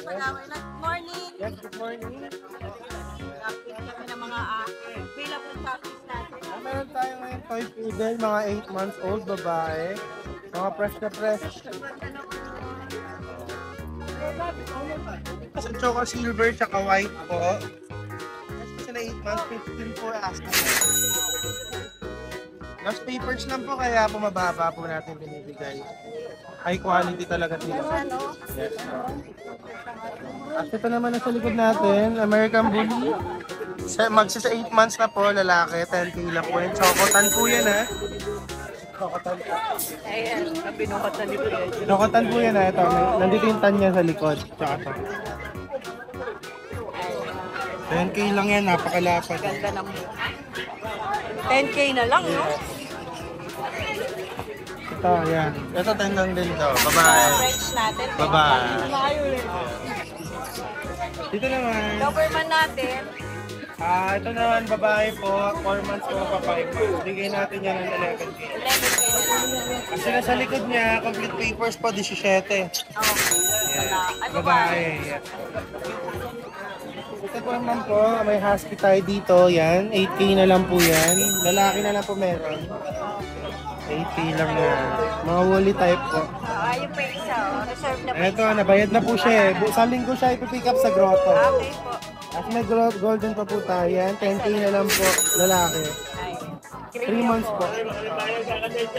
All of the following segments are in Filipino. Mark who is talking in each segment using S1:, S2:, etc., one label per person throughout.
S1: Good morning.
S2: Yes, good morning.
S1: Update kami ng mga available puppies natin.
S2: Meron tayo ngayon toy poodle, mga 8 months old, babae. Mga fresh na fresh. Sa choco silver, tsaka white po. Yes, kasi na 8 months, 15 po asking. Last papers lang po, kaya po mababa po natin binibigay. High quality talaga sila. Yes. At ito naman na sa likod natin, American Bully. Magsa sa 8 months na po, lalaki, 10K lang po yun. Chocotan po yan, ha? Chocotan po.
S1: Ayan, binukotan dito.
S2: Chocotan po yan, ha? Ito, nandito yung tan niya sa likod. Tsaka ito. 10K lang yan, napakalapad.
S1: Ganda ng 10K na lang, no?
S2: Ito, yan. Ito, 10 lang din ito. Babae.
S1: French natin.
S2: Babae. Dito naman.
S1: Doberman natin.
S2: Ito naman, babae po. 4 months po pa 5 months. Bigay natin yan ng 11K.
S1: 11K na lang.
S2: Kasi nasa likod niya, complete papers po, 17.
S1: Okay. Ay, babae.
S2: Yes. Ito po naman po, may husky tayo dito. Yan, 8K na lang po yan. Lalaki na lang po meron. 8K lang yan. Mga woolly type po.
S1: Ayun pa yung isa. Reserve na pa
S2: Ito, nabayad na po siya eh. Sa linggo siya ipipick up sa grotto.
S1: Okay po.
S2: At may golden pa po tayo yan. 10K na lang po, lalaki. 3 months po.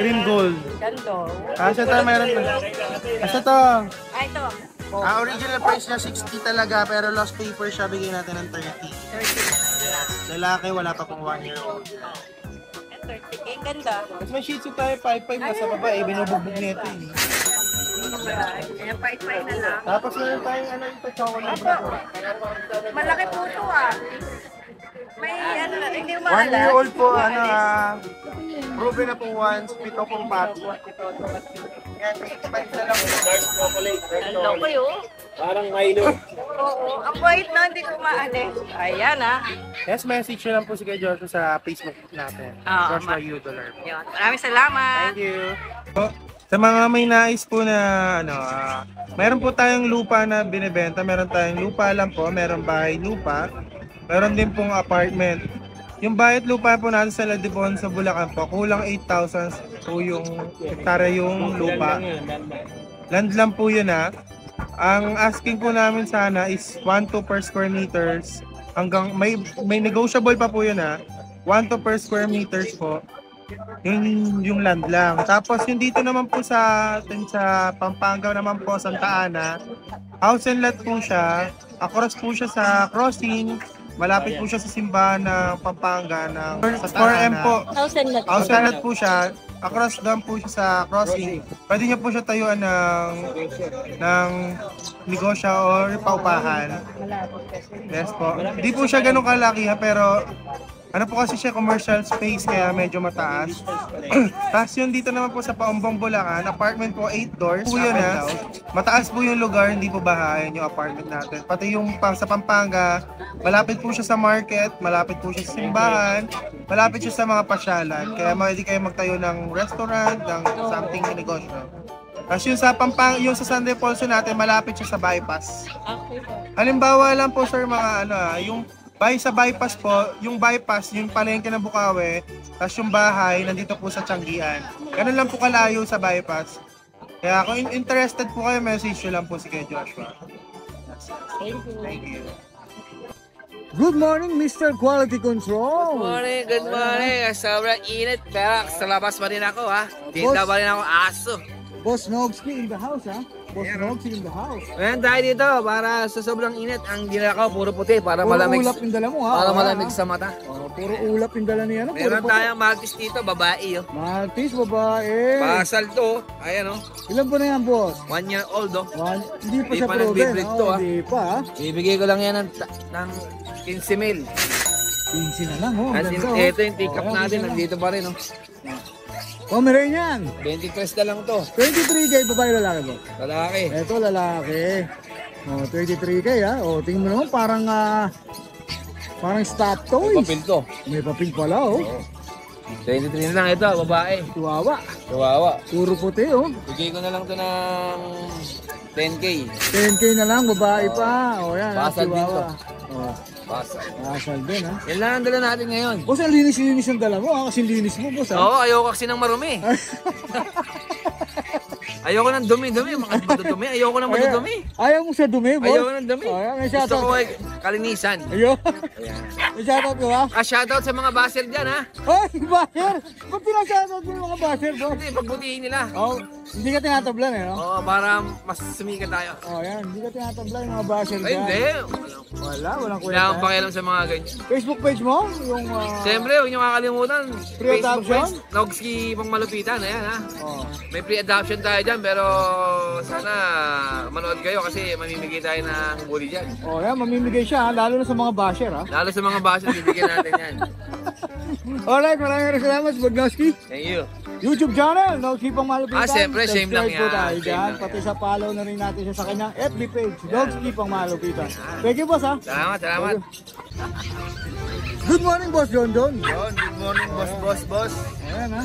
S2: Cream gold.
S1: Gando.
S2: Asa ito, meron po. Asa ito.
S1: Ay, ito.
S2: Original price niya 60 talaga, pero lost paper siya, bigay natin ng 30.
S1: 30 na lang.
S2: Lalaki, wala pa pong 1 year old.
S1: 30K. Ganda.
S2: Mas may shih tzu tayo, 5'5", nasa baba eh, binubugbog nito eh.
S1: Ayan, pait-pait na lang.
S2: Tapos meron tayong ano ito, chocolate.
S1: Malaki po ito May ano na, hindi mo
S2: 1 year
S1: maalas.
S2: old po, ano proven na po once, pito pong pato. Yan, 8 na lang po. Dark chocolate.
S1: Ganda ko yun.
S2: Parang Milo.
S1: Oo, ang bait na, hindi ko maalis. Ayan
S2: Yes, message nyo lang po si Kuya Joshua sa Facebook natin. Joshua Udolar.
S1: Yun. Maraming salamat.
S2: Thank you. Sa mga may nais po na meron po tayong lupa na binebenta, meron tayong lupa lang po, meron bahay lupa, meron din pong apartment. Yung bahay at lupa po natin sa Ladibon sa Bulacan po, kulang 8,000 po yung hektare yung lupa. Land lang po yun Ang asking po namin sana is 1-2 per square meters. Hanggang may negotiable pa po yun 1-2 per square meters po. Yung land lang. Tapos yung dito naman po sa Pampanga naman po, Santa Ana, house and lot po siya. Across po siya sa crossing. Malapit po siya sa simbahan ng Pampanga ng sa 4M po.
S1: House and lot.
S2: House and lot po siya. Across doon po siya sa crossing. Pwede niya po siya tayuan ng negosyo or paupahan. Yes po. Hindi po siya ganun kalaki pero ano po kasi siya, commercial space, kaya medyo mataas. Tapos yun dito naman po sa Paumbong, Bulacan, apartment po, 8 doors po yun Mataas po yung lugar, hindi po bahayan yung apartment natin. Pati yung sa Pampanga, malapit po siya sa market, malapit po siya sa simbahan, malapit siya sa mga pasyalan. Kaya pwede kayo magtayo ng restaurant, ng something na negosyo. Tapos yung sa yung sa Sunday Pulso natin, malapit siya sa bypass. Halimbawa lang po sir, mga yung sa bypass po, yung bypass, yung palengke ng Bukawi, tapos yung bahay, nandito po sa Tianggian. Ganun lang po kalayo sa bypass. Kaya kung interested po kayo, message nyo lang po si Kuya Joshua. Thank you.
S3: Good morning, Mr. Quality Control.
S4: Good morning. Sobrang init, pero sa labas pa rin ako Tinda pa rin ako aso.
S3: Boss Nogski in the house, Boss Nogski in the house.
S4: Ngayon tayo dito, para sa sobrang init, ang dinala ko puro puti, para
S3: Puro
S4: malamig.
S3: ulap yung dala mo,
S4: Para malamig sa mata.
S3: Puro ulap yung dala niya,
S4: Meron tayong Maltese dito, babae
S3: Maltese, babae.
S4: Pasal to, ayan
S3: Ilan po na yan, boss?
S4: 1 year old
S3: Hindi pa
S4: Hindi
S3: siya
S4: pa
S3: proven.
S4: nag-breed to,
S3: Hindi pa,
S4: Ibigay ko lang yan ng 15,000.
S3: 15 na lang,
S4: As in,
S3: Ganda,
S4: ito yung take-up natin, nandito pa rin
S3: Pomeranian yan.
S4: 23 na lang to.
S3: 23K, babae lalaki po.
S4: Lalaki.
S3: Ito, lalaki. 23K, tingin mo naman, parang stop toys.
S4: Papil to.
S3: May papel pala,
S4: 23 na lang ito, babae.
S3: Chihuahua.
S4: Kawawa.
S3: Puro puti,
S4: Bigay ko na lang to ng 10K.
S3: 10K na lang, babae pa. O yan,
S4: Basal din to.
S3: Oh,
S4: Basta.
S3: basal din ha.
S4: Yan lang ang dala natin ngayon.
S3: Boss, ang linis-linis ang dala mo ha. Kasi linis mo, boss ha.
S4: Oo, ayoko kasi ng marumi. Ayoko ng dumi-dumi. Mga madudumi. Ayoko ng madudumi.
S3: Ayaw mo sa dumi, boss?
S4: Ayoko ng dumi.
S3: Oh, yan, may
S4: Gusto
S3: shoutout.
S4: ko ay kalinisan.
S3: Ayun. May shoutout ka ba?
S4: Shoutout sa mga basel dyan, ha?
S3: Ay, basher! Ba't pinashoutout mo yung mga basher, boss?
S4: Hindi, pagbutihin nila.
S3: Oh, hindi ka tinatablan eh, no?
S4: Oo, para mas sumikat tayo.
S3: Oh, yan. Hindi ka tinatablan yung mga basher
S4: Ay,
S3: dyan.
S4: hindi.
S3: Walang
S4: Wala akong
S3: kwenta.
S4: pakialam sa mga ganyan.
S3: Facebook page mo? Yung,
S4: Siyempre, huwag niyo kakalimutan.
S3: Free
S4: Facebook
S3: adoption?
S4: page, Nogski pang malupitan. Ayan, ha?
S3: Oh.
S4: May free adoption tayo dyan, pero sana manood kayo kasi mamimigay tayo ng bully dyan.
S3: Oh, yan. Mamimigay siya, ha? Lalo na sa mga basher, ha?
S4: Lalo sa mga basel, bibigyan natin yan.
S3: Alright, maraming salamat, Budnowski.
S4: Thank you.
S3: YouTube channel, Nogski Pang Malupitan.
S4: Siyempre, shame lang
S3: Subscribe po
S4: yan.
S3: tayo
S4: Shame
S3: dyan.
S4: lang
S3: Pati
S4: yan.
S3: sa follow na rin natin siya sa kanyang FB page, Nogski Pang Malupitan. Thank you, boss, ha?
S4: Salamat, salamat.
S3: Good morning, boss John John.
S5: Good morning, boss.
S3: Ayan, ha?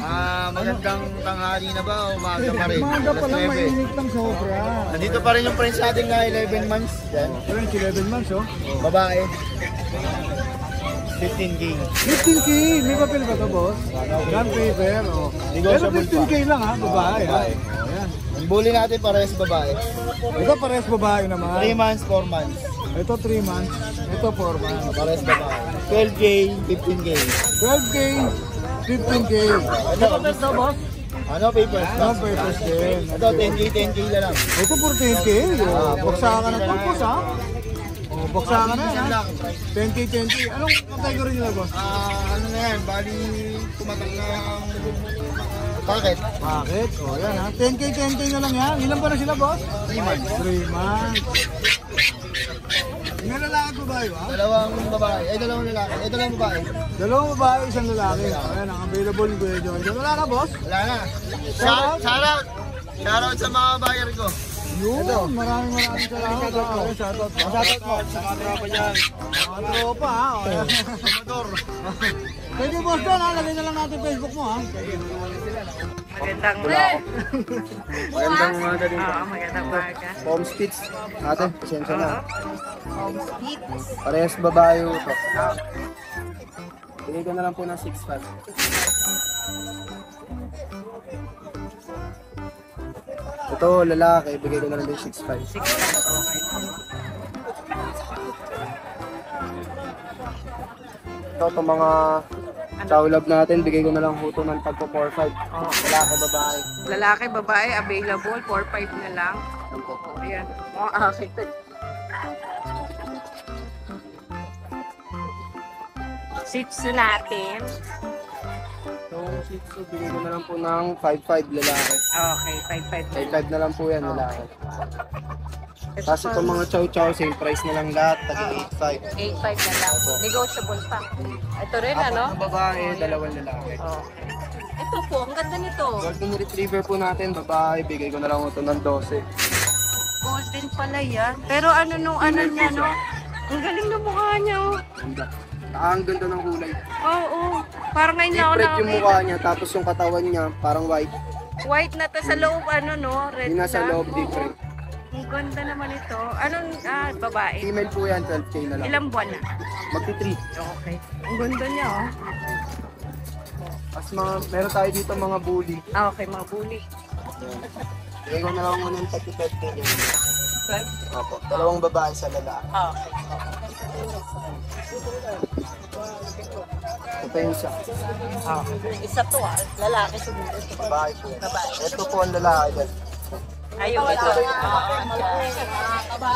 S5: Magandang tanghali na ba o umaga pa rin?
S3: Umaga pa lang,
S5: Alas 9.
S3: mainit ng sobra.
S5: Nandito pa rin yung friends natin na 11 months. Yan.
S3: Ayan, si 11 months, oh.
S5: Babae. 15K.
S3: 15K, may papel ba ito, boss? Gun paper, oh. Pero
S5: Negotiable
S3: 15K lang, ha? Babae, ha?
S5: Babae.
S3: Oh, ayan.
S5: Ang bully natin parehas babae.
S3: Ito parehas babae naman.
S5: 3 months, 4 months.
S3: Ito 3 months. Ito 4 months.
S5: Parehas babae. 12K, 15K.
S3: 12K, 15K. Ito papel to, boss?
S5: Ano, papers?
S3: Ano, papers din.
S5: Ito, 10K na lang.
S3: Ito for 10K. Oh, baksakan na to, boss, ha? Oh, baksakan na yan, ha? 10K, 10K. Anong category nila, boss?
S5: Ano na yan, bali tumatak na packet.
S3: Bakit? Oh, yan, ha? 10K, 10K na lang yan. Ilan pa na sila, boss?
S5: 3 months.
S3: 3 months. May lalaki ba ba, ha?
S5: Dalawang babae. Dalawang lalaki. Dalawang babae.
S3: Dalawang babae, isang lalaki. Ayan, ang available ni Kuya John. Wala na, boss?
S5: Wala na.
S3: Shoutout?
S5: Shoutout sa mga buyer ko.
S3: Yun, maraming salamat. Shoutout mo.
S5: Shoutout mo sa mga tropa dyan.
S3: Mga tropa, ha? Oh, ayan.
S5: Amador.
S3: Thank you, boss John, ha? Lagay na lang natin Facebook mo, ha?
S1: Magandang
S5: Magandang umaga din.
S1: magandang umaga.
S5: Home Spits. Ate, pasensya na.
S1: Home Speaks.
S5: Parehas babae ito. Bigay ko na lang po ng 6.5. Ito, lalaki. Bigay ko na lang din 6.5. Ito, itong mga chow love natin. Bigay ko na lang huto ng tagpo 4.5. Lalaki, babae.
S1: Lalaki, babae, available, 4-5 na lang. Ayan. Mga akin. Shih Tzu natin.
S5: Itong Shih Tzu, bigay ko na lang po ng 5.5 lalaki.
S1: Okay, 5-5
S5: 5.5 na lang po yan, lalaki.
S1: Ito
S5: Tapos
S1: pa,
S5: itong mga chow chow, same price na lang lahat. Tagi 8.5.
S1: 8-5 na lang. Negotiable pa. Ito rin, ano?
S5: Apat na babae, dalawang lalaki.
S1: Okay. Ito po, ang ganda nito.
S5: Golden Retriever po natin, babae, bigay ko na lang ito ng 12.
S1: Golden pala yan. Pero ano nung ano niya, no? Ang galing ng mukha niya, oh.
S5: Ganda. Ang ganda ng kulay.
S1: Oo, parang ngayon lang ako
S5: Different yung
S1: nakakita.
S5: mukha niya, tapos yung katawan niya, parang white.
S1: White na to sa loob, ano, no? Red
S5: Yung nasa
S1: na.
S5: loob,
S1: Oo.
S5: different.
S1: Ang ganda naman ito. Anong, babae?
S5: Female po yan, 12K na lang.
S1: Ilang buwan na?
S5: Magti-3.
S1: Okay. Ang ganda niya, oh.
S5: Tapos meron tayo dito mga bully.
S1: Okay, mga bully.
S5: Bigay ko na lang muna ng 35K niya. Opo, dalawang babae sa lalaki.
S1: Okay.
S5: Ito yung isa.
S1: Isa to, lalaki siguro.
S5: Babae po yan.
S1: Babae.
S5: Ito po ang lalaki dyan.
S1: Ayun, ito.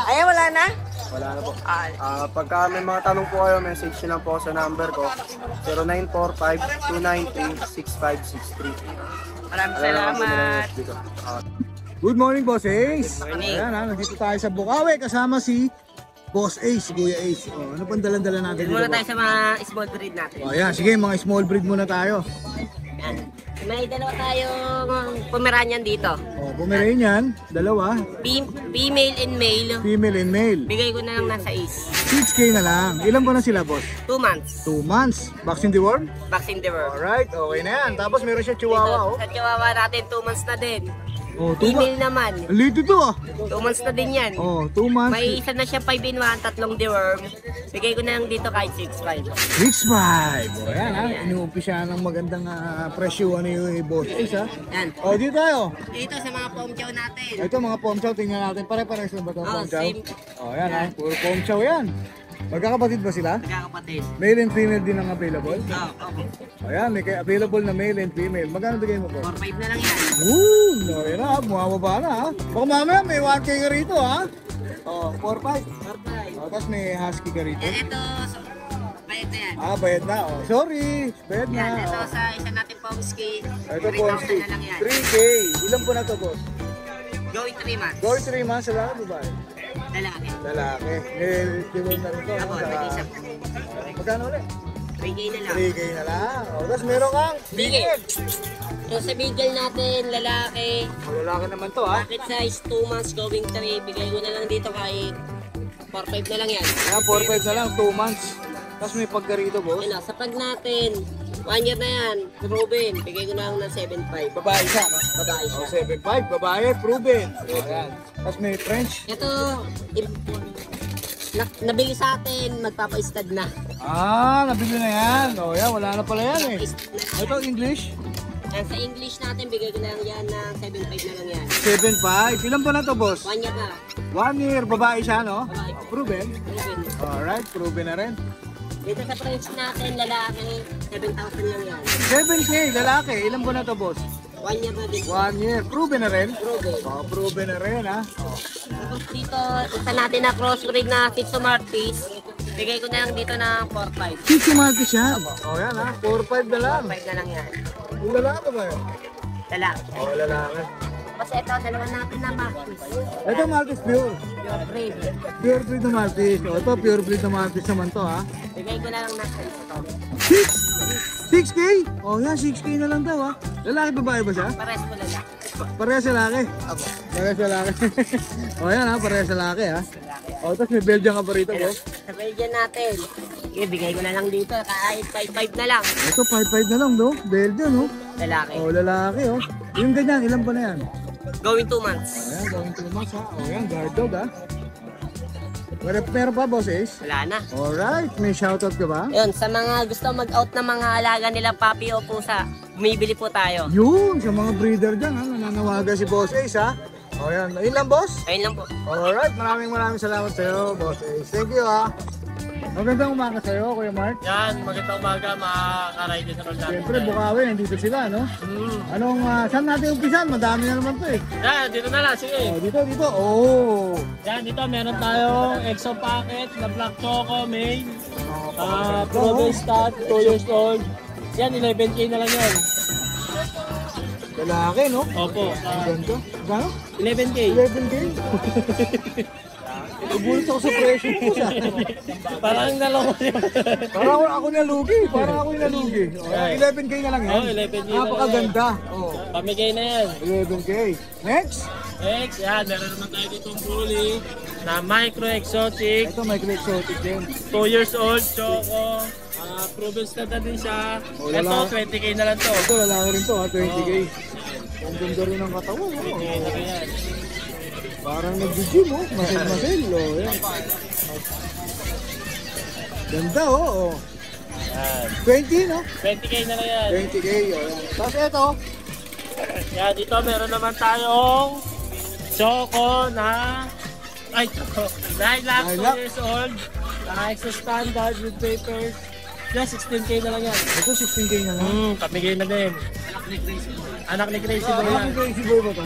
S1: Ay, wala na?
S5: Wala na po.
S1: Ah,
S5: Pagka may mga tanong po kayo, message nyo lang po ako sa number ko. 0945-293-6563.
S1: maraming salamat.
S3: Good morning, Boss Ace.
S1: morning.
S3: Ayan, ha? Nandito tayo sa Bukawi kasama si Boss Ace, Kuya Ace. Oh, ano pang dalan-dala natin dito?
S6: Muna tayo sa mga small breed natin.
S3: Oh, ayan, sige, mga small breed muna tayo.
S6: Yan. May dalawa tayong Pomeranian dito.
S3: Oh, Pomeranian, dalawa,
S6: Female and male.
S3: female and male.
S6: Bigay ko na lang nasa is.
S3: 6K na lang. Ilan ba na sila, boss?
S6: 2 months.
S3: 2 months. Vaccine the worm?
S6: Vaccine the world.
S3: Alright, okay na yan. Tapos meron siya chihuahua, oh.
S6: Sa Chihuahua natin 2 months na din.
S3: Oh, 2 months.
S6: Female naman.
S3: Lito to ah.
S6: 2 months na din yan.
S3: Oh, 2 months.
S6: May isa na siya 5-in-1, 3 deworm. Bigay ko na lang dito kahit 6.5.
S3: 6.5. O yan ha, inuumpisa ng magandang presyo ano yung boss Ace ha.
S6: Yan.
S3: O dito tayo.
S6: Dito sa mga pom chow natin.
S3: Ito mga pom chow, tingnan natin. Pare-pares lang ba ito
S6: Oh,
S3: pom chow?
S6: same.
S3: O yan ha, puro pom chow yan. Magkakapatid ba sila?
S6: Magkakapatid.
S3: Male and female din ang available?
S6: Okay.
S3: O yan, may available na male and female. Magkano bigay mo po?
S6: 4.5 na lang yan.
S3: Woo! No, yan ha, bumababa na ha. Baka mamaya may 1K ka rito ha. O, 4.5.
S6: 4.5.
S3: O, tapos may husky ka rito.
S6: Ito, bayad na yan.
S3: Bayad na. O, sorry. Bayad na.
S6: Yan, ito
S3: O.
S6: sa isa natin pomski.
S3: Ito po ang
S6: 3,000 na lang yan.
S3: 3K. Ilan po na to, boss?
S6: Going 3 months.
S3: Going 3 months, lalaki babae?
S6: Lalaki.
S3: Lalaki. Deworm na rin to.
S6: Ako, nag-isa.
S3: Magkano ulit?
S6: 3K na lang.
S3: 3K na lang. O, tapos meron kang
S6: Bigel. Yung sa Bigel natin, lalaki.
S3: O, lalaki naman to ha.
S6: Pocket size, 2 months, going 3. Bigay ko na lang dito kahit 4.5 na lang yan.
S3: Ayan, 4-5 na lang, 2 months. Tapos may pagka rito, boss.
S6: Ano, sa pag natin, 1 year na yan, proven. Bigay ko na lang ng 7.5.
S3: Babae siya, no?
S6: Babae
S3: O,
S6: siya.
S3: 7.5, babae, proven. Ayan. Tapos may French.
S6: Ito, nabili sa atin, magpapa-stud na.
S3: Nabili na yan. O, yan, wala na pala yan eh. Ito, English.
S6: Yan, sa English natin, bigay ko na lang yan ng 7.5 na lang yan.
S3: 7.5. Ilan pa na to, boss?
S6: 1 year na.
S3: 1 year, babae siya, no?
S6: Babae.
S3: Proven.
S6: Proven.
S3: Alright, proven na rin.
S6: Dito sa French natin, lalaki, 7,000 lang yan.
S3: 7K, lalaki. Ilan po na to, boss?
S6: 1 year na din.
S3: 1 year. Proven na rin?
S6: Proven.
S3: Proven na rin, ha?
S6: Tapos dito, isa natin na crossbreed na Shih Tzu Maltese. Bigay ko na lang dito ng 4.5.
S3: 60 Maltese siya. Yan, ha? 4.5 na lang.
S6: 4.5 na lang yan.
S3: Yung lalaki ba yun?
S6: Lalaki.
S3: Lalaki.
S6: Tapos ito, dalawa natin na Maltese.
S3: Ito, Maltese pure.
S6: Pure breed.
S3: Pure breed na Maltese. Ito, pure breed na Maltese naman to, ha?
S6: Bigay ko na lang ng
S3: 6K? Yan, 6K na lang daw, ha? Lalaki babae ba siya?
S6: Pares ko lalaki.
S3: Parehas lalaki. Parehas lalaki. Yan, ha? Parehas lalaki, ha? Tapos may Belgian ka pa rito, boss.
S6: Sa Belgian natin, bigay ko na lang dito kahit 5.5 na lang.
S3: Ito, 5.5 na lang, no? Belgian, no?
S6: Lalaki.
S3: Lalaki, oh. Yung ganyan, ilan pa na yan?
S6: Going 2 months.
S3: Ayan, going to the max, ha? Yan, guard dog, ha? Meron pa, boss Ace?
S6: Wala na.
S3: Alright, may shoutout ka ba?
S6: Yun, sa mga gusto mag-out ng mga alaga nilang papi o pusa, bumibili po tayo.
S3: Yun, sa mga breeder dyan, ha? Nananawagan si boss Ace, ha? Yan, yun lang, boss?
S6: Ayun lang po.
S3: Alright, maraming salamat sa'yo, boss Ace. Thank you, ha? Magandang umaga sa'yo, Kuya Mark.
S7: Yan, magandang umaga mga ka-rider sa road natin.
S3: Siyempre, Bukawi, nandito sila, no? Anong, saan natin umpisan? Madami na naman to, eh.
S7: Yan, dito na lang, sige.
S3: Dito. Oh!
S7: Yan, dito meron tayong EXO packet na Black Choco, Main.
S3: Oh.
S7: Proven stud, 2 years old. Yan, 11K na lang yan.
S3: Lalaki, no?
S7: Opo.
S3: Ganda. Gano?
S7: 11K.
S3: 11K? Nagulat ako sa presyo po siya.
S7: Parang naloko yun.
S3: Parang ako nalugi. Parang ako yung nalugi. 11K na lang yan.
S7: 11K na lang
S3: Napakaganda.
S7: Pamigay na yan.
S3: 11K. Next?
S7: Next, yan, meron naman tayo ditong bully na micro exotic.
S3: Ito may exotic din.
S7: 2 years old, Choco. Proven stud na din siya. Ito, 20K na lang to.
S3: Ito lalaki rin to, 20K. Ang ganda rin ng katawan.
S7: 20K na rin yan.
S3: Parang nag-gym, oh. Masel. Yan. Ganda, oh.
S7: Yan.
S3: 20, no?
S7: 20K na lang yan.
S3: 20K, yan. Tapos ito.
S7: Yan, dito meron naman tayong Choco na Choco. Lilac, 2 years old. Extra standard with papers. Yan, 16K na lang yan.
S3: Ito 16K na lang.
S7: Pamigay na din. Anak ni Crazy Boy
S3: Anak
S7: yan.
S3: ni Crazy Boy ba ito?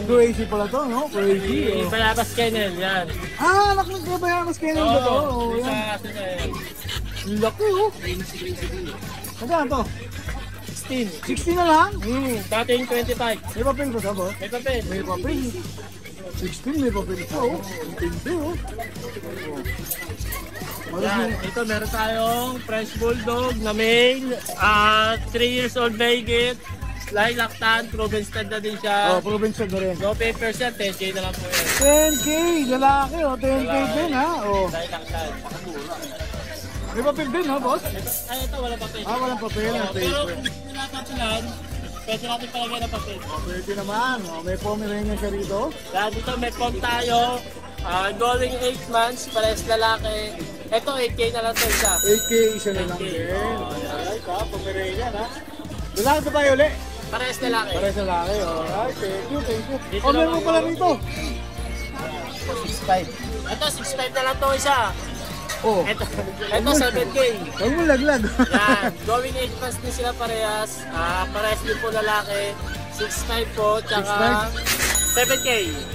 S3: Crazy pala to, no? Crazy.
S7: Bayabas Kennel, yan.
S3: Anak ng Kabayamas kayo ba to?
S7: Oo,
S3: Yan.
S7: sa atin na yan.
S3: Laki, oh. Magkano to?
S7: 16.
S3: 16 na lang?
S7: Dating 25.
S3: May papel ba ito, boss?
S7: May papel.
S3: May papel. 16, may papel ito, oh. Ang tindi, oh.
S7: Yan, ito meron tayong French Bulldog na male. 3 years old Vegas. Lilac tan, proven stud na din siya.
S3: Province na rin.
S7: No papers yan, 10K na lang po yan.
S3: 10K, lalaki, oh. 10K din, ha? Oh.
S7: Lilac tan.
S3: May papel din, ha, boss?
S7: Ay, ito wala papel.
S3: Walang papel.
S7: Pero kung wala papelan, pwede natin palagay ng papel.
S3: Pwede naman. May Pomeranian siya rito.
S7: Yan, dito may pom tayo. Going 8 months, parehas lalaki. Ito, 8K na lang to isa.
S3: 8K, isa na lang
S7: 8K.
S3: din. Alright ha, Pomeranian ha. Lalaki ba tayo uli?
S7: Parehas lalaki.
S3: Para sa laki. Alright, thank you, thank you.
S7: Dito
S3: Meron
S7: lang
S3: mo pala
S7: kayo.
S3: rito.
S5: 6'5".
S7: Ito, 6.5 na lang to isa.
S3: Oh,
S7: Ito 7K.
S3: huwag mo laglag.
S7: Yan, going 8 months din sila parehas. Parehas din po lalaki. 6.5 po, tsaka 7K.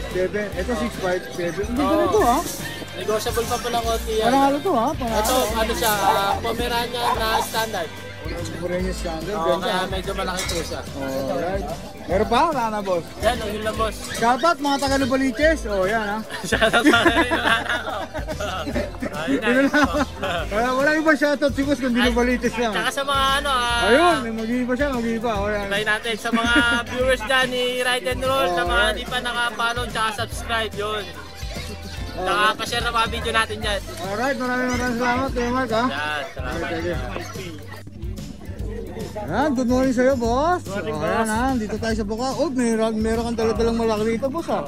S3: 7, ito 6'5", 7. Hindi
S7: Oo.
S3: ganito ha.
S7: Negotiable pa po ng konti yan.
S3: Panalo to ha.
S7: Ito, ano siya, Pomeranian na standard.
S3: Pomeranian standard.
S7: Oo,
S3: Ganda.
S7: kaya medyo malaki po siya.
S3: Alright. Meron pa? Wala na boss.
S7: Yan, yun lang boss.
S3: Shoutout mga taga Nubaliches. Oh, yan ha.
S7: Shoutout pa rin wala na ako. Ayun
S3: Yun
S7: na.
S3: lang. Wala iba shoutout si boss kundi Nubaliches lang.
S7: Tsaka sa mga ano,
S3: Ayun, may mag-iiba siya, mag-iiba. O yan.
S7: try natin sa mga viewers dyan ni Ride and Roll, sa mga
S3: Alright.
S7: hindi pa nakapollow tsaka subscribe yun. Tsaka pa-share na mga video natin dyan.
S3: Alright, maraming salamat Kuya Mark ha.
S7: Yan, salamat.
S3: Yan, good morning sa'yo boss.
S7: morning,
S3: Oh,
S7: boss.
S3: yan ha, dito tayo sa buka. Oh, meron kang dala-dalang malaki rito boss ha.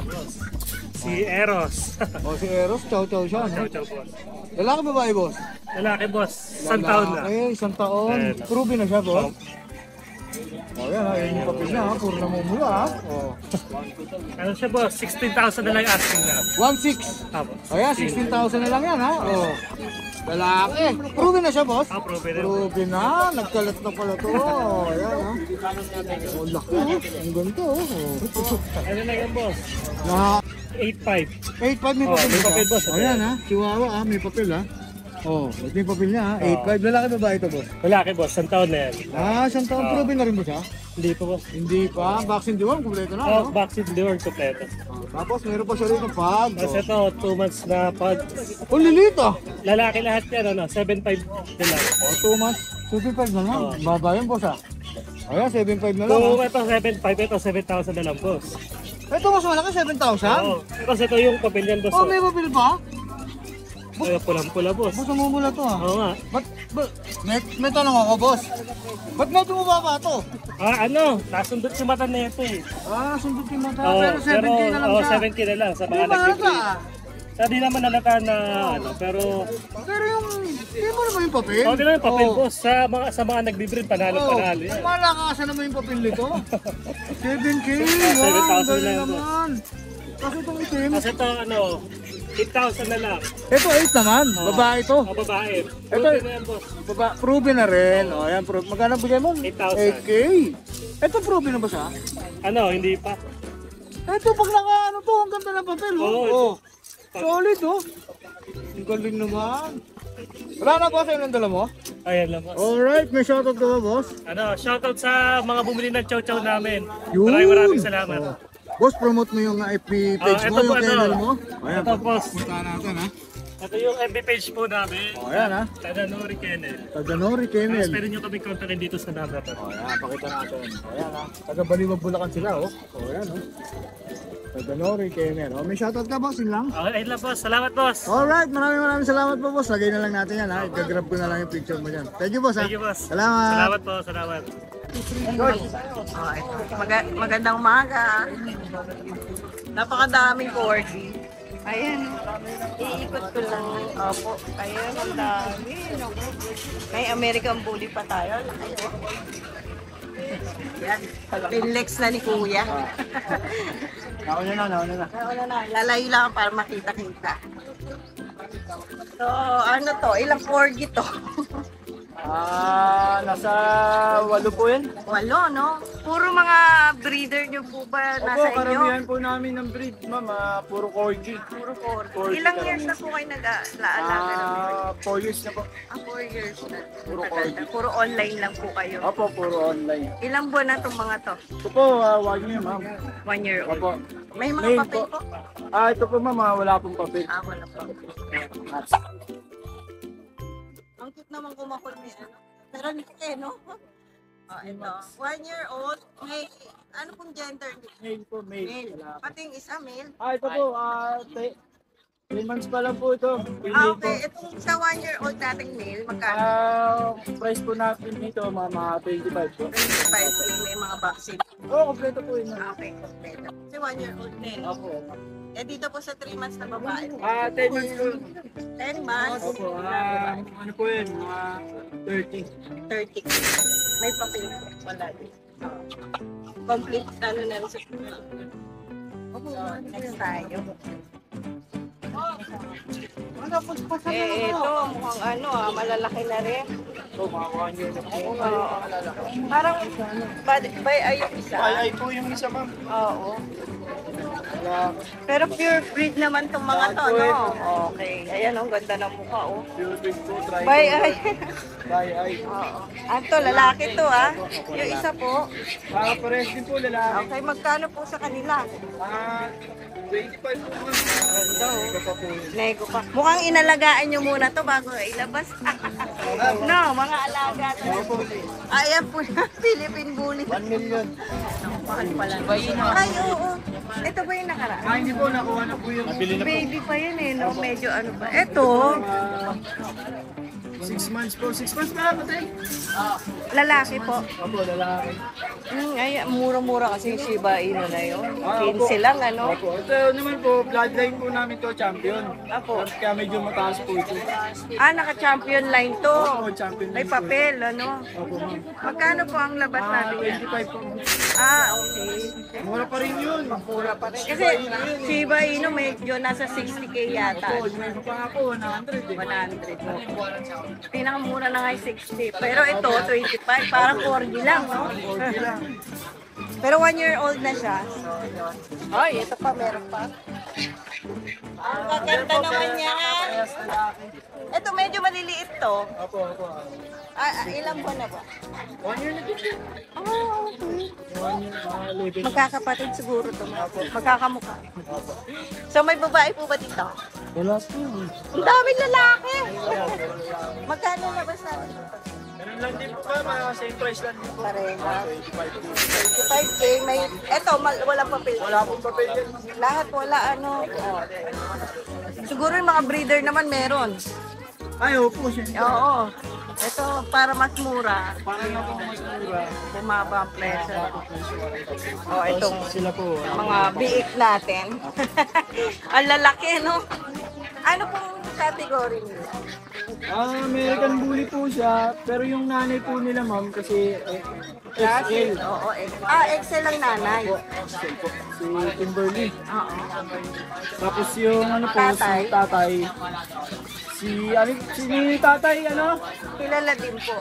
S7: Si Eros.
S3: O si Eros, chow-chow siya. No?
S7: Ciao, boss.
S3: Lalaki babae boss?
S7: Lalaki boss, isang taon na.
S3: Lalaki, isang taon.
S7: Ayan.
S3: Proven na siya boss. O yan ha, yun yung papel niya ha, puro namumula ha. O,
S7: Ano siya boss, 16,000 na lang asking na.
S3: 1.6.
S7: Tapos.
S3: O yan, 16,000 na lang yan ha. O, lalaki. Proven na siya boss?
S7: Proven na.
S3: Proven na, nagkalat na pala to. O, yan ha. O, laki ha. Ang ganda oh.
S7: Ano na yan boss?
S3: Na
S7: 8.5.
S3: 8.5 may
S7: Oh,
S3: papel
S7: may
S3: ba?
S7: papel, boss.
S3: O yan ha, chihuahua ha, may papel ha. Oh, ito yung papel niya ha. 8.5, lalaki babae ito boss?
S7: Lalaki boss, isang taon na yan.
S3: Isang taon proven na rin ba siya?
S7: Hindi pa boss.
S3: Hindi pa, vaccine deworm, kumpleto na.
S7: Oh,
S3: No?
S7: vaccine deworm kompleto.
S3: Tapos meron pa siya rin ng pag.
S7: Tapos ito, 2 months na pag.
S3: Oh, lilit ah.
S7: Lalaki lahat yan, ano, 7.5 na lang.
S3: Oh, 2 months, 75 na lang. Baba yan boss ah. Ayan, 75 na lang
S7: Kung
S3: ah.
S7: ito 7.5, ito 7,000 na lang boss.
S3: Ito mas malaki, 7,000?
S7: Oo. Kasi ito yung papel yan boss.
S3: Oh, may papel pa?
S7: Ay, pulang-pula boss.
S3: Boss, namumula to ah.
S7: Oo nga.
S3: Ba't, may tanong ako boss. Ba't medyo mababa to?
S7: Ano, nasundot si mata na ito eh.
S3: Sundot yung mata,
S7: Oo,
S3: pero 7K na lang siya.
S7: 7K na lang sa
S3: Hindi
S7: mga
S3: ba halata
S7: nag-breed.
S3: ah?
S7: Sa di naman nalata na ano, pero
S3: Pero yung, hindi mo naman yung papel?
S7: okay lang yung papel
S3: Oh.
S7: boss. Sa mga nag-breed, panalo
S3: Oh,
S7: yan.
S3: malakasan naman yung papel nito. 7K,
S7: 7,000
S3: ang galing
S7: lang, boss.
S3: naman. Kasi itong itim.
S7: Kasi ito ano, 8,000 na lang.
S3: Ito 8 naman, babae ito.
S7: O babae.
S3: Ito-
S7: Proven na yan boss.
S3: Proven na rin. O yan, magkano bigay mo?
S7: 8,000.
S3: 8K. Ito proven na ba siya?
S7: Ano, hindi pa.
S3: Ito pag naka ano to, ang ganda ng papel. Oh.
S7: Oo,
S3: Oh. Solid oh. Ang galing naman. Wala na boss, ayun ang dala mo?
S7: Ayan lang boss.
S3: Alright, may shoutout ka ba boss?
S7: Ano, shoutout sa mga bumili ng chow-chow namin.
S3: Yun.
S7: Maraming salamat.
S3: Oh. Boss, promote mo yung FB page mo,
S7: ito
S3: yung
S7: po,
S3: channel mo.
S7: Ito boss.
S3: Punta natin ha.
S7: Ito yung FB page po namin.
S3: O yan ha.
S7: Tadanori Kennel.
S3: Taga-Nori
S7: Tapos
S3: Kennel.
S7: pwede nyo kami kontakin dito sa number to.
S3: O yan, pakita natin. O yan ha. Taga-Baliwag Bulacan sila oh. O yan oh. Taga-Nori Kennel. O may shoutout ka boss, yun lang.
S7: Okay, ayun lang boss. Salamat boss.
S3: Alright, maraming salamat po boss. Lagay na lang natin yan ha. Igagrab ko na lang yung picture mo dyan. Thank you boss ha.
S7: Thank you boss.
S3: Salamat.
S7: Salamat po, salamat.
S1: Magandang umaga. Napakadaming corgi. Ayan. Iikot ko lang. Opo. Ayan, ang dami. May American Bully pa tayo. Yan. Pinlex na ni Kuya.
S3: Nauna na.
S1: Nauna na. Lalayo lang para makita-kita. So, ano to? Ilang corgi to?
S5: Nasa 8 po yan.
S1: 8, no? Puro mga breeder nyo po ba nasa
S5: Opo,
S1: inyo?
S5: karamihan po namin ng breed, ma'am. Puro corgi.
S1: Puro corgi.
S5: Corgi
S1: Ilang
S5: karamihan.
S1: years na po kayo nag-aalaga ng breed?
S5: 4 years na po.
S1: 4 years na.
S5: Puro
S1: Tagal
S5: corgi.
S1: na. Puro online lang po kayo.
S5: Opo, puro online.
S1: Ilang buwan na itong mga to?
S5: Ito po, 1 year, ma'am.
S1: 1 year old.
S5: Opo.
S1: May mga
S5: Main
S1: papel po?
S5: Ito po, ma'am. Wala pong papel.
S1: Wala pa. Ang cute naman kumakul ni ano. Pero laki, no? Ito. 1 year old. May, ano pong gender niya?
S5: Mail po, mail.
S1: Male.
S5: Wala po.
S1: Pati yung isa male.
S5: Ito po, 3 months pa lang po ito.
S1: Okay, itong sa 1-year-old nating male, magkano?
S5: Price po natin dito, mga 25 po.
S1: 25 may mga vaccine.
S5: Oo, kompleto po yun.
S1: Okay, kompleto. Kasi 1-year-old din.
S5: Opo.
S1: Eh dito po sa 3 months na babae.
S5: 10 months po.
S1: 10 months,
S5: Opo, ano po yun, mga 30.
S1: 30. May papel. Wala din. Complete ano na rin sa next tayo. Ito, mukhang ano malalaki na rin.
S5: So, mga 1 year na po.
S1: Oo. Parang, bay ay yung isa.
S5: Ay po yung isa, ma'am.
S1: Oo. Pero pure breed naman itong mga to, no? Okay. Ayan, ang ganda ng mukha, oh.
S5: Pure breed po, try
S1: Bay ay.
S5: ay.
S1: Oo. Ito, lalaki to, ah. Yung isa po.
S5: Pares din po, lalaki.
S1: Okay, magkano po sa kanila?
S5: 25 po, ma'am.
S1: Ito, nego pa. Mukhang inalagaan nyo muna to bago ilabas. No, mga alaga to. Ayan po na, Philippine Bully.
S5: 1 million.
S1: Mahal pala. Ay, oo. Ito ba yung nakaraan?
S5: Hindi po, nakuha na po yung
S1: Baby pa yun eh, no? Medyo ano pa. Ito,
S5: 6 months po. 6 months pa lang, patay.
S1: lalaki po.
S5: Opo, lalaki.
S1: Ay, mura-mura kasi yung Shiba Inu na yun. 15 lang, ano?
S5: Opo, ito naman po, bloodline po namin to, champion.
S1: Apo.
S5: Kaya medyo mataas po ito.
S1: Naka-champion line to.
S5: Opo, champion.
S1: May papel, ano?
S5: Opo, ma'am.
S1: Magkano po ang labas natin yan?
S5: 25 po.
S1: Okay.
S5: Mura pa rin yun.
S1: Mura pa rin. Kasi Shiba Inu medyo nasa 60k yata.
S5: Opo, may iba pa nga po, 100 eh.
S1: 100 po. Pinakamura na nga yung 60. Pero ito, 25. Parang 4G lang, no? Pero 1-year-old na siya. Ay, ito pa, meron pa. Ang gaganda naman niya. Ito, medyo maliliit to.
S5: Opo, opo.
S1: Ilang buwan na ba?
S5: 1 year na din siya.
S1: Okay.
S5: 1 year, mga 11.
S1: Magkakapatid siguro to. Magkakamukha. So, may babae po ba dito?
S5: Wala po.
S1: Ang daming lalaki. Magkano na ba sa
S5: Ganun lang din po ba, mga same price lang din po.
S1: Parehas.
S5: 25 po.
S1: 25K. May, eto, walang papel.
S5: Wala pong papel yan.
S1: Lahat wala, ano. Oh. Siguro yung mga breeder naman meron.
S5: Ay, opo siya.
S1: Oo. Ito, para mas mura.
S5: Para na po mas mura.
S1: Bumaba ang presyo. Oh, itong
S5: Sila po.
S1: mga biik natin. Ang lalaki, no? Ano pong category nila?
S5: American Bully po siya, pero yung nanay po nila, ma'am, kasi XL.
S1: Oo, XL ang nanay.
S5: XL po. Si Kimberly.
S1: Oo.
S5: Tapos yung ano po,
S1: Tatay.
S5: si tatay. Si tatay, ano?
S1: Kilala din po.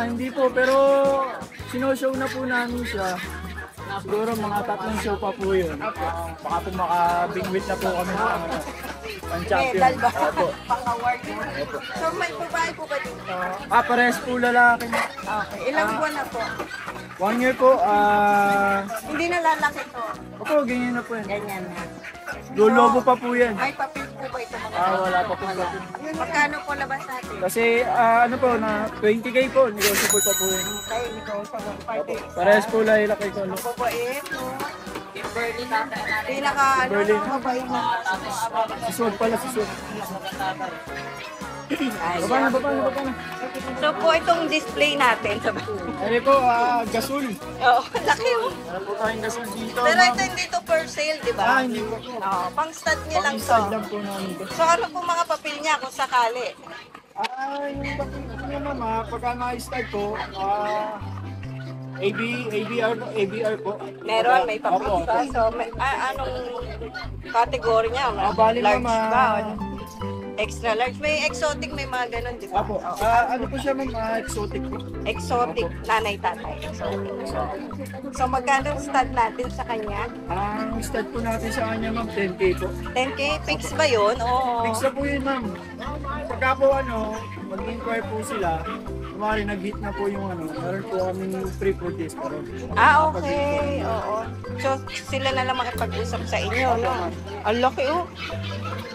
S5: Hindi po, pero sinoshow na po namin siya. Siguro mga 3 show pa po yun. Baka po makabingwit na po kami sa pan-champion.
S1: Medal ba?
S5: Opo.
S1: Pang-award. So, may babae po ba dito?
S5: Pares po lalaki.
S1: Okay. Ilang buwan na po?
S5: 1 year po,
S1: Hindi na lalaki to.
S5: opo, ganyan na po yan.
S1: Ganyan na.
S5: Lolobo pa po yan.
S1: May papel po ba ito mga
S5: Wala pa po.
S1: Magkano po labas natin?
S5: Kasi ano po, na 20k po, negotiable pa po yan.
S1: Tayo nito sa party.
S5: Pares po lalaki ko.
S1: Babae, no? Pinaka, ano,
S5: Berlin.
S1: babae na.
S5: Siswag pala, siswag.
S1: Ay,
S5: Baba na.
S1: so po itong display natin sa
S5: Ano po, gasol.
S1: Oo, laki mo.
S5: Meron po tayong gasol dito.
S1: Pero ito hindi to for sale, di ba?
S5: Hindi po.
S1: Oo, pang stud niya lang to.
S5: Pang-stud lang po namin ito.
S1: So ano po mga papel niya kung sakali?
S5: Yung bakit niya mama, pagka na-start po, ABR po.
S1: Meron, may papel
S5: Opo.
S1: pa. So anong category niya?
S5: Bali
S1: Large
S5: mama.
S1: ba? Extra large. May exotic, may mga ganun, di ba?
S5: Apo, ano po siya ma'am, exotic po.
S1: Exotic, nanay tatay. Exotic. So magkano ang stud natin sa kanya?
S5: Ang start po natin sa kanya ma'am, 10k po.
S1: 10K, fix ba yun? Oo.
S5: Fix na po yun ma'am. Pagka po mag-inquire po sila, kumari nag-hit na po yung meron po kami free for this po.
S1: Okay. Oo. So sila na lang makipag-usap sa inyo, no? Ang laki, oh.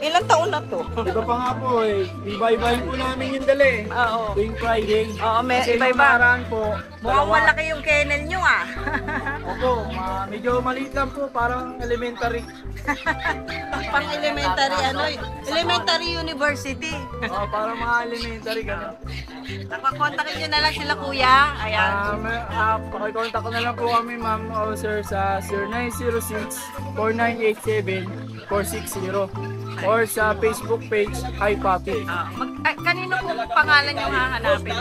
S1: Ilang taon na to?
S5: Iba pa nga po eh. Iba-ibahin po namin yung dala eh.
S1: Oo.
S5: Tuwing Friday.
S1: Oo, may
S5: Kasi
S1: iba-iba.
S5: nung nakaraan po,
S1: Mukhang malaki yung kennel nyo ah.
S5: Opo, medyo maliit lang po, parang elementary.
S1: Pang elementary elementary university.
S5: Parang mga elementary gano'n.
S1: Nakakontakin nyo na lang sila kuya. Ayan.
S5: Pakikontak ko na lang po kami ma'am o sir sa 0906-4987-460 or sa Facebook page Hi Papi.
S1: Kanino po pangalan yung hahanapin?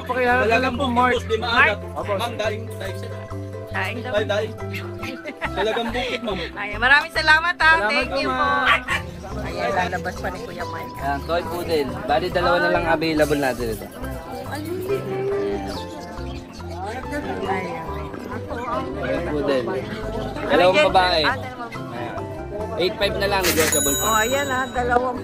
S5: Pakilala ka lang po Mark.
S1: Mark?
S5: Opo.
S1: Daing daw.
S5: Talagang bukit ma'am.
S1: Ayan, maraming salamat ha.
S5: Salamat
S1: Thank
S5: po,
S1: you po.
S5: ma'am.
S1: Ayan, lalabas pa ni Kuya Mike.
S4: Ayan, toy poodle. Bali, dalawa na lang available natin ito. Toy poodle. Dalawang babae. Ayan. 8.5 na lang, negotiable
S1: Oh,
S4: pa.
S1: ayan ha. Dalawang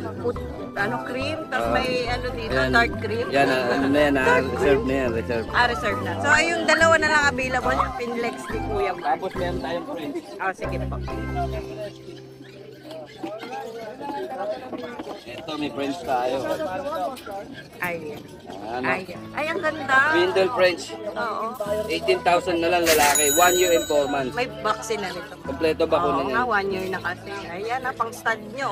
S1: cream. Tapos may dito,
S4: Ayan.
S1: dark cream.
S4: Yan, ano na yan, reserve na yan, reserve.
S1: Reserve na. So, yung dalawa na lang available. Yung Pinlex ni Kuya Mike.
S4: Tapos meron tayong print.
S1: Sige po.
S4: Ito, may French tayo.
S1: Ayan.
S4: Ano?
S1: Ayan. Ay, ang ganda.
S4: Brindle French.
S1: Oo.
S4: 18,000 na lang lalaki. 1 year and 4 months.
S1: May vaccine na nito.
S4: Kompleto ba
S1: Oo
S4: ko
S1: nga,
S4: na
S1: 1 year na kasi. Ayan, pang stud nyo.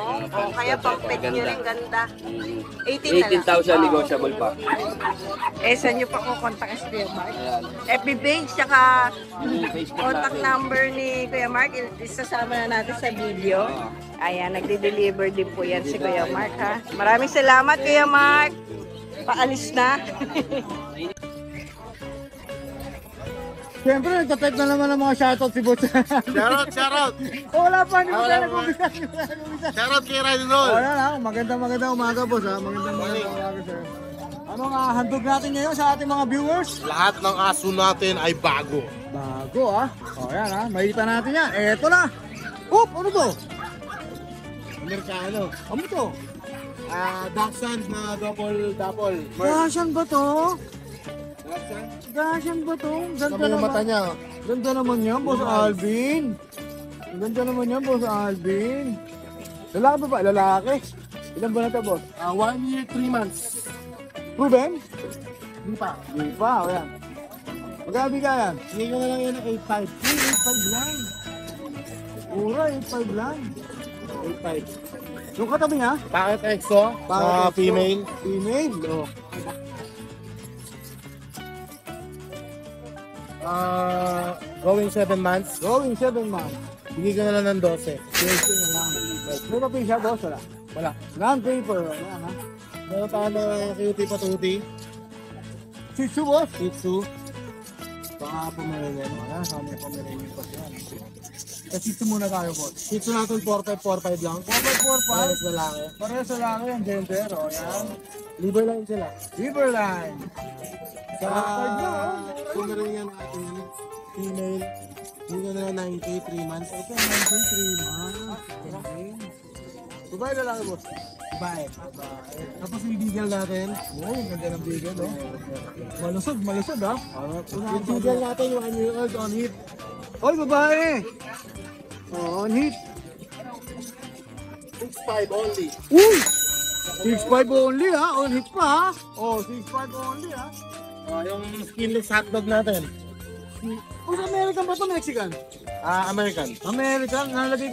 S1: Kaya pang pet nyo rin, ganda. 18 na lang.
S4: 18,000 negotiable pa.
S1: Saan nyo pa kukontak si Kuya Mark?
S4: Ayan.
S1: FB page, tsaka
S4: Facebook
S1: contact
S4: natin.
S1: number ni Kuya Mark. Isasama na natin sa video. Ayan, nagde-deliver din po yan si Kuya Mark ha. Maraming salamat Kuya Mark. Paalis na.
S3: Siyempre, nagtatype na naman ng mga shoutout si Boss.
S2: Shoutout!
S3: Wala pa, hindi pa
S2: Wala
S3: tayo
S2: pa.
S3: nag-umpisa.
S2: Shoutout kay Ride Roll!
S3: Wala na, magandang umaga boss ha. Magandang umaga sir. Ano nga handog natin ngayon sa ating mga viewers?
S2: Lahat ng aso natin ay bago.
S3: Bago ha. O yan ha, makita natin yan. Eto na. Oop, ano to?
S2: Amerikano.
S3: Ano to?
S2: Dachshund na double.
S3: Gasyan ba to? Gasyan ba to? Ganda
S2: Sabi yung mata
S3: naman.
S2: niya.
S3: Ganda naman yan, Boss Alvin. Ganda naman yan, Boss Alvin. Lalaki ba ba? Lalaki. Ilan ba na to, boss?
S2: 1 year, 3 months.
S3: Proven?
S2: Hindi pa.
S3: Hindi pa, o yan. Magkabi ka yan?
S2: Hindi ko na lang yan ng 8.5.
S3: 8.5 lang. Mura, 8.5 lang.
S2: 8.5.
S3: Yung katabi niya?
S2: Packet EXO.
S3: Packet
S2: Female.
S3: Female, o.
S2: Going 7 months.
S3: Going 7 months.
S2: Bigay ko na lang ng 12.
S3: 12 na lang. May papel siya, boss, wala?
S2: Wala.
S3: Non-paper, wala ha?
S2: Meron tayo na cutie patuti.
S3: Shih Tzu, boss.
S2: Shih Tzu.
S3: Baka pumarilin. Wala, kami pumarilin pa siya. Kasi ito muna tayo, boss.
S2: Shih Tzu natin 4.5 lang.
S3: 4.45.
S2: Parehas lalaki.
S3: Parehas sa lang yung gender, o yan.
S2: Liver line sila.
S3: Riverline.
S2: Sa
S3: Ah,
S2: Pomeranian natin, female. Bigay ko na lang 9K, 3 months.
S3: Ito, 93 months. Okay. Dubai na lang, boss.
S2: Babae. Tapos yung beagle natin.
S3: Oh, ang ganda ng bigel, oh. Malusog, ha?
S2: Yung beagle natin, yung 1 year old on hit.
S3: Oy, babae! Oh, on hit.
S2: 6.5 only.
S3: Uy! 6.5 only, ha? On hit pa, ha? Oh, 6.5 only, ha?
S2: Yung skinless hotdog natin.
S3: Oh, sa American ba ito? Mexican?
S2: American.
S3: American? Nalagay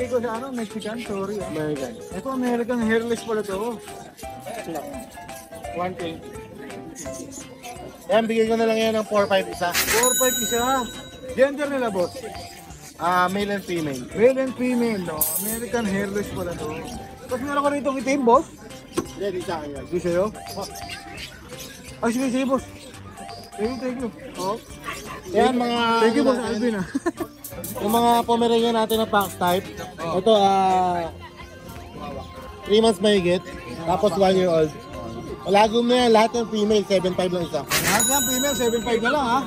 S3: ko sa ano? Mexican? Sorry, ha?
S2: American.
S3: Ito, American hairless pala to.
S2: 1K. Yan, bigay ko na lang yan ng 4.5 isa.
S3: 4.5 isa. Gender nila, boss?
S2: Male and female.
S3: Male and female, no? American hairless pala to. Tapos meron ka rito itim, boss?
S2: Ready sa akin yan.
S3: Di sa'yo? Ay, sige, boss. Thank you. Oh.
S2: Yan mga...
S3: Thank you, boss Alvin, ha?
S2: Yung mga Pomeranian natin na pack type. Ito, 3 months mahigit. Tapos 1 year old. Malagom na yan, lahat ng female, 7.5 lang isa.
S3: Lahat yan, female, 7.5 na lang, ha?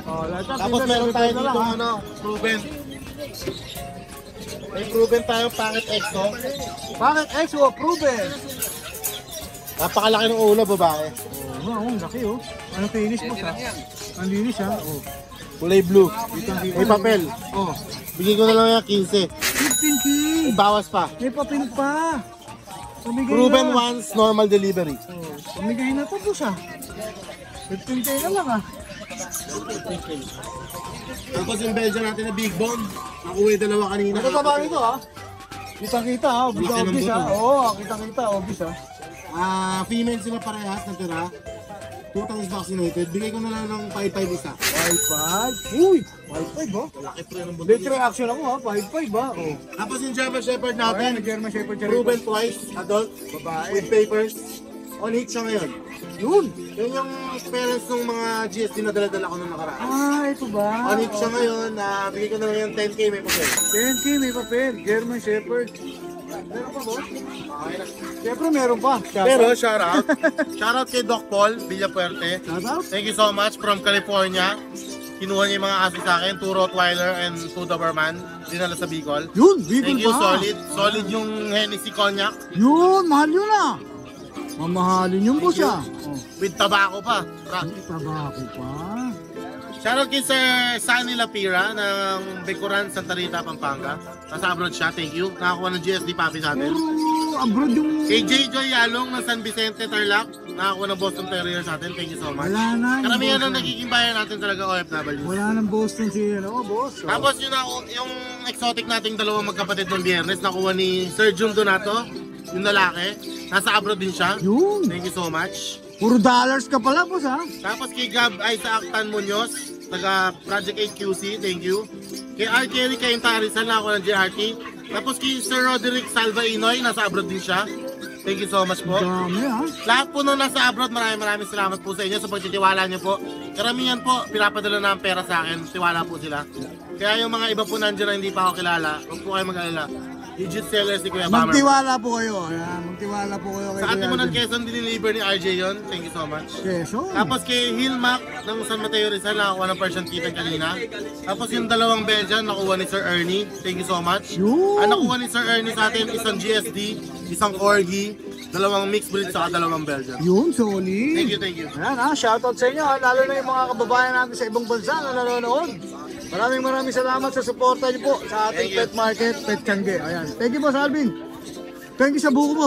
S3: Oh, lahat yan,
S2: Tapos
S3: female,
S2: meron tayo
S3: 7.5 na
S2: dito,
S3: lang, ha?
S2: proven. May proven tayo packet EXO.
S3: Bakit EXO, proven?
S2: Napakalaki ng ulo, babae.
S3: Oh, ang laki, oh. Anong finish mo, ha? Ang linis, ha? Oh.
S2: Kulay blue. May papel.
S3: Oh.
S2: Bigay ko na lang yan 15.
S3: 15K.
S2: Bawas pa.
S3: May papel pa. Pamigay
S2: Proven
S3: na.
S2: once, normal delivery.
S3: Pamigay na to po siya. 15K na lang ah.
S2: Tapos yung Belgian natin na big bone. Nakuha yung dalawa kanina.
S3: Matataba nito ah. Kita-kita ah. Obvious ah. Oo, kita-kita. Obvious ah.
S2: Female sila parehas na tira. 2 times vaccinated. Bigay ko na lang ng 5-5 isa.
S3: 5-5. Uy! 5-5 ba?
S2: Laki pre ng
S3: Late reaction ako ha. 5-5 ba? Oh.
S2: Tapos yung German Shepherd
S3: Ayan,
S2: natin.
S3: nag-German Shepherd siya.
S2: Proven twice, adult,
S3: Babae.
S2: with papers. On hit siya ngayon.
S3: Yun!
S2: Yun yung parents ng mga GSD na dala-dala ko nung nakaraan.
S3: Ah, ito ba?
S2: On hit siya ngayon, bigay ko na lang yung 10K may papel.
S3: 10K may papel. German Shepherd. Meron pa boss? Siyempre meron pa.
S2: Pero shoutout. Shoutout kay Doc Paul Villapuerte.
S3: Shoutout.
S2: Thank you so much from California. Kinuha niya yung mga aso sa akin, 2 Rottweiler and 2 Doberman. Dinala sa Bicol.
S3: Yun, Bicol
S2: Thank you,
S3: pa.
S2: solid. Solid yung Hennessy Cognac.
S3: Yun, mahal yun ah. Mamahalin yung boss ah. Oh,
S2: With tobacco pa.
S3: tabako pa.
S2: Shoutout kay Sir Sunny Lapira ng Bicuran, Santa Rita, Pampanga. Nasa abroad siya, thank you. Nakakuha ng GSD puppy sa atin.
S3: Puro abroad yung...
S2: Kay J. Joy Yalong ng San Vicente, Tarlac. Nakakuha ng Boston Terrier sa atin, thank you so much.
S3: Wala na. yung
S2: Karamihan
S3: boss
S2: ng
S3: na.
S2: nagiging bayan natin talaga OFW.
S3: Wala nang Boston si ano, boss. Oh.
S2: Tapos yung exotic nating dalawang magkapatid ng biyernes, nakuha ni Sir Jun Donato, yung lalaki. Nasa abroad din siya.
S3: Yun.
S2: Thank you so much.
S3: Puro dollars ka pala, boss ha.
S2: Tapos kay Gab Isaac Tan Munoz, taga Project 8QC, thank you. Kay R. Kelly Cainta Rizal, nakakuha ng JRT. Tapos kay Sir Roderick Salva Inoy, nasa abroad din siya. Thank you so much po.
S3: Dami ha.
S2: Lahat po nung nasa abroad, maraming salamat po sa inyo sa pagtitiwala niyo po. Karamihan po, pinapadala na ang pera sa akin, tiwala po sila. Kaya yung mga iba po nandiyan na hindi pa ako kilala, huwag po kayo mag-alala. Legit seller si Kuya Bummer.
S3: Magtiwala po kayo. Ayan, magtiwala po kayo kay
S2: Sa atin mo ng
S3: Alvin.
S2: Quezon, diniliver ni RJ yon. Thank you so much.
S3: Quezon.
S2: Tapos kay Hilmac ng San Mateo Rizal, nakakuha ng Persian Kitten kanina. Tapos yung dalawang Belgian, nakuha ni Sir Ernie. Thank you so much.
S3: Yun.
S2: Ang nakuha ni Sir Ernie sa atin, isang GSD, isang Corgi, dalawang mixed breed, saka dalawang Belgian.
S3: Yun, solid.
S2: Thank you, thank you.
S3: Ayan ha, shoutout sa inyo ha, lalo na yung mga kababayan natin sa ibang bansa na nanonood. Maraming salamat sa suporta niyo po sa ating
S2: Thank you.
S3: pet market, Pet Tiangge. Ayan. Thank you, Boss Alvin. Thank you sa buko mo.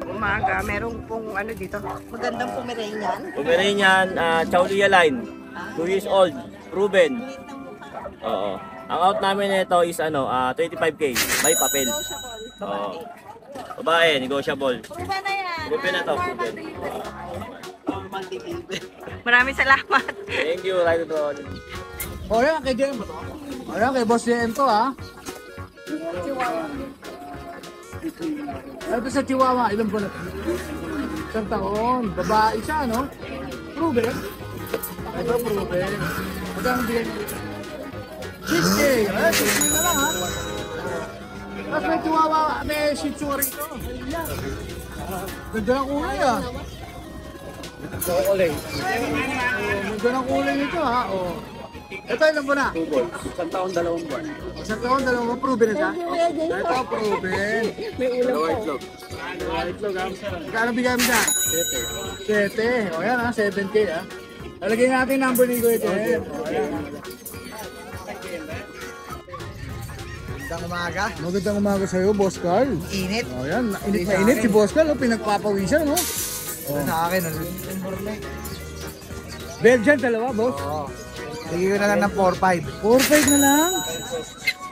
S1: Umaga, meron pong ano dito, magandang Pomeranian.
S7: Pomeranian, Chaulia line. 2 years old. Proven. Oo. Ang out namin nito is 25K. May papel. Oo. Babae, negotiable.
S1: Iba na yan.
S7: Proven na to. Proven.
S1: Maraming salamat.
S7: Thank you, Rider Bro.
S3: O yan, kay JM ba to? Ayan, kay Boss JM to ha. Ito sa Chihuahua, ilan po na? Isang taon. Babae siya, no? Proven. Ito, proven. Magkano bigyan niyo? 6K. Ayan, 6K na lang ha. Tapos may Chihuahua, may Shih Tzu rito. Ayan. Ganda ng kulay ah. Ganda ng kulay nito ha. Oh. Ito ilan po na?
S5: 1 taon, 2 buwan.
S3: Isang taon, dalawang proven na siya? Ito, proven. Kano bigyan mo siya? 7. O yan ha, 7K ha. Lalagay natin number ni Kuya Chen. O yan.
S8: Magandang umaga.
S3: Magandang umaga sa'yo, Boss Carl.
S8: Init.
S3: O yan, init na init si Boss Carl. Pinagpapawisan, no?
S8: Sa akin,
S3: Belgian, dalawa, boss.
S8: Oo. Sige ko na lang ng 4-5.
S3: 4-5 na lang.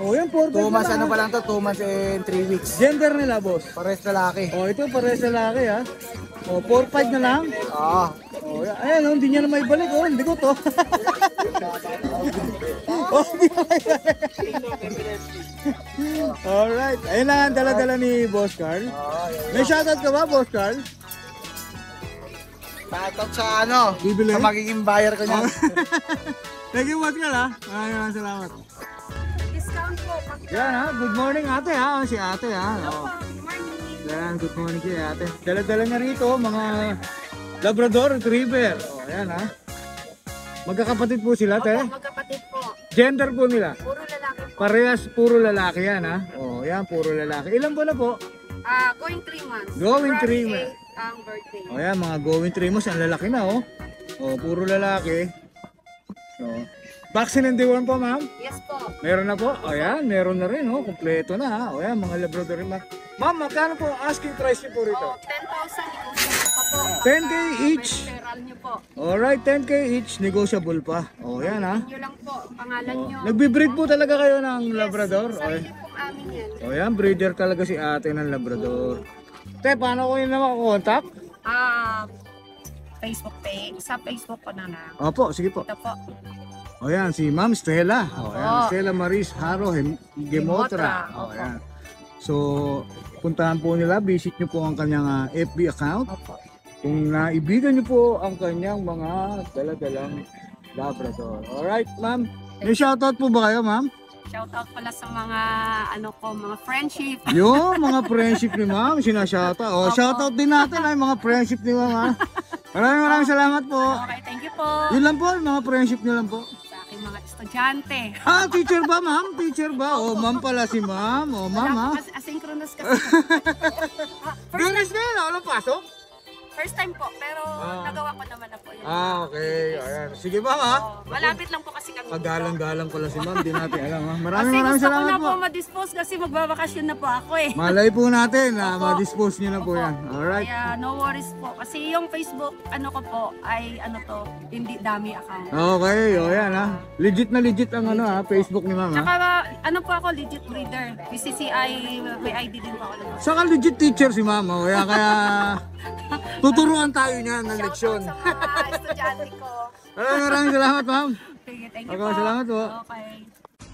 S3: O yan, 4-5
S8: 2 months
S3: na
S8: ano
S3: lang.
S8: pa lang to, 2 months and 3 weeks.
S3: Gender nila, boss.
S8: Pares lalaki.
S3: O ito, pares lalaki ha. O, 4-5 na lang.
S8: Oo.
S3: O, ayan, hindi niya na may balik. O, hindi ko to. O, hindi na may balik. Alright. Ayun lang ang dala-dala ni Boss Carl. May shoutout ka ba, Boss Carl?
S8: Shoutout sa ano,
S3: Bibili?
S8: sa magiging buyer ko niyan.
S3: Thank you, Boss Carl ha. Maraming salamat.
S1: Discount po.
S3: Yan ha. Good morning, ate ha. Si ate ha. O.
S1: Good morning.
S3: Yan, good morning kay ate. Dala-dala niya rito, mga Labrador Retriever. O, yan ha. Magkakapatid po sila, te.
S1: Magkapatid po.
S3: Gender po nila.
S1: Puro lalaki po.
S3: Parehas, puro lalaki yan ha. O, yan, puro lalaki. Ilan po na po?
S1: Going 3 months.
S3: Going
S1: February
S3: 3 months.
S1: 8 ang birthday.
S3: O, yan, mga going 3 months. Ang lalaki na, oh. O, puro lalaki. So, Vaccine and deworm po, ma'am?
S1: Yes po.
S3: Meron na po. Ayan, meron na rin. Oh. Kompleto na. Ha? O yan, mga Labrador rin. Ma'am, magkano po asking price niyo po rito?
S1: 10,000 negotiable pa po.
S3: 10K each.
S1: Referral niyo po.
S3: Alright, 10K each. Negotiable pa. O yan ha.
S1: Yun lang po, pangalan niyo.
S3: Nagbe-breed po talaga kayo ng Labrador?
S1: Sarili pong amin yan.
S3: O yan, breeder talaga si ate ng Labrador. Te, paano ko yun na makakontakt?
S1: Facebook page. Sa Facebook ko na lang.
S3: Opo, sige po.
S1: Ito po.
S3: O yan, si Ma'am Stella. O
S1: Opo.
S3: yan, Stella Maris Haro Gemotra. O
S1: Opo.
S3: yan. So, puntahan po nila, visit nyo po ang kanyang FB account.
S1: Opo.
S3: Kung naibigan nyo po ang kanyang mga daladalang Labrador. Alright, ma'am. May shoutout po ba kayo, ma'am?
S1: Shoutout pala sa mga mga friendship.
S3: Yung mga friendship ni ma'am, sinashoutout. O, shoutout din natin ay mga friendship ni ma'am. Ha? Maraming salamat po.
S1: Okay, thank you po.
S3: Yun lang po, mga friendship nyo lang po.
S1: Sa aking mga estudyante.
S3: Teacher ba, ma'am? Teacher ba? O, ma'am pala si ma'am. O, ma'am, ha?
S1: Asynchronous kasi.
S3: Ganis na yun, walang pasok?
S1: First time po, pero nagawa ko naman na po yun.
S3: Okay. Ayan. Sige, ma'am, ha?
S1: Malapit lang po kasi kami.
S3: Pagalang-galang pala si ma'am, di natin alam, ha?
S1: Kasi
S3: Maraming
S1: gusto ko
S3: salamat
S1: na
S3: po.
S1: po ma-dispose kasi magbabakasyon na po ako eh.
S3: Malay po natin na ma-dispose nyo na po yan. Alright.
S1: Kaya no worries po. Kasi yung Facebook ko po ay hindi dami account.
S3: Okay, o yan ha. Legit na legit ang Facebook ni ma'am ha.
S1: Tsaka po ako legit breeder. PCCI, may ID din po ako.
S3: Saka legit teacher si ma'am. O yan, kaya tuturuan tayo niya ng leksyon.
S1: Sa mga estudyante ko.
S3: Maraming salamat ma'am.
S1: Okay, thank you
S3: Okay,
S1: po.
S3: salamat po.
S1: Okay.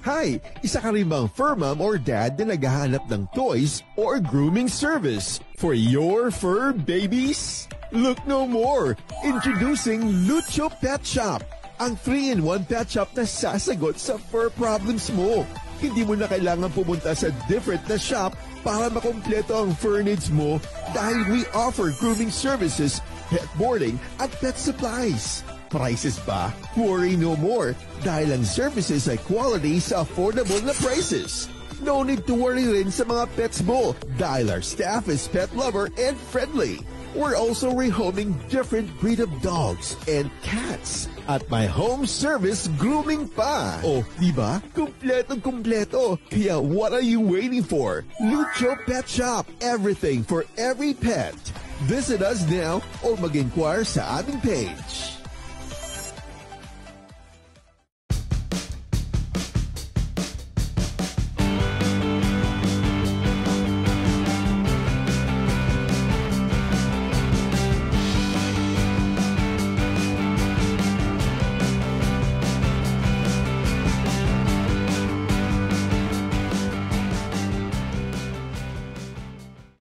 S9: Hi! Isa ka rin bang fur mom or dad na naghahanap ng toys or grooming service for your fur babies? Look no more! Introducing Lucho Pet Shop, ang 3-in-1 pet shop na sasagot sa fur problems mo. Hindi mo na kailangan pumunta sa different na shop para makompleto ang fur needs mo dahil we offer grooming services, pet boarding, at pet supplies. Prices ba? Worry no more dahil ang services ay quality sa affordable na prices. No need to worry rin sa mga pets mo dahil our staff is pet lover and friendly. We're also rehoming different breed of dogs and cats at my home service grooming pa. Oh, diba? Kumpletong-kumpleto. Kaya what are you waiting for? Lucho Pet Shop. Everything for every pet. Visit us now or mag-inquire sa aming page.